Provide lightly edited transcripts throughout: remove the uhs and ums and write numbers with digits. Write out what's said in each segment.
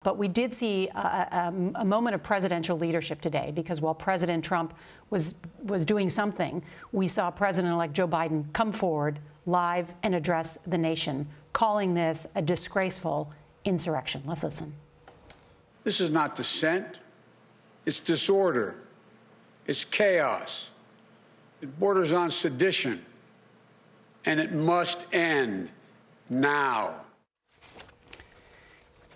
But we did see a moment of presidential leadership today, because while President Trump was doing something, we saw President-elect Joe Biden come forward live and address the nation, calling this a disgraceful insurrection. Let's listen. This is not dissent. It's disorder. It's chaos. It borders on sedition. And it must end now.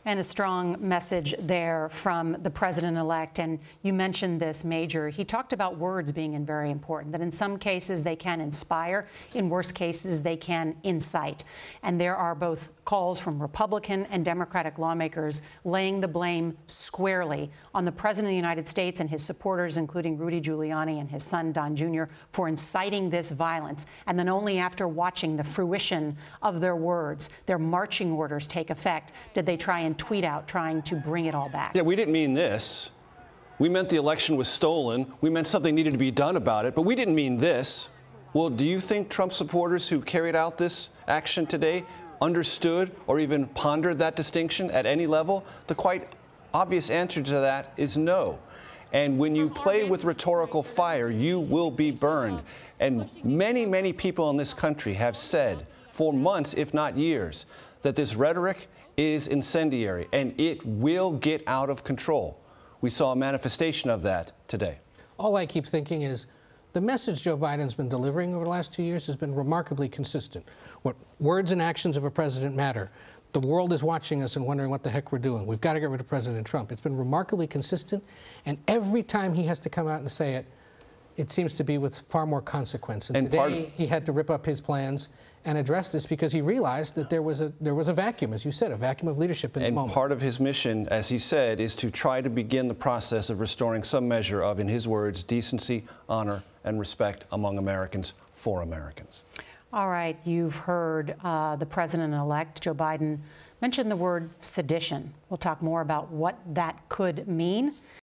And a strong message there from the president-elect. And you mentioned this, Major. He talked about words being very important, that in some cases they can inspire, in worst cases they can incite. And there are both calls from Republican and Democratic lawmakers laying the blame squarely on the President of the United States and his supporters, including Rudy Giuliani and his son, Don Jr., for inciting this violence. And then only after watching the fruition of their words, their marching orders take effect, did they try and tweet out trying to bring it all back. Yeah, we didn't mean this. We meant the election was stolen. We meant something needed to be done about it, but we didn't mean this. Well, do you think Trump supporters who carried out this action today understood or even pondered that distinction at any level? The quite obvious answer to that is no. And when you play with rhetorical fire, you will be burned. And many, many people in this country have said for months, if not years, that this rhetoric is incendiary, and it will get out of control. We saw a manifestation of that today. All I keep thinking is the message Joe Biden's been delivering over the last 2 years has been remarkably consistent. What words and actions of a president matter. The world is watching us and wondering what the heck we're doing. We've got to get rid of President Trump. It's been remarkably consistent, and every time he has to come out and say it, it seems to be with far more consequence. And today he had to rip up his plans and address this because he realized that there was a vacuum, as you said, a vacuum of leadership in the moment. And part of his mission, as he said, is to try to begin the process of restoring some measure of, in his words, decency, honor, and respect among Americans for Americans. All right, you've heard the president-elect, Joe Biden, mention the word sedition. We'll talk more about what that could mean.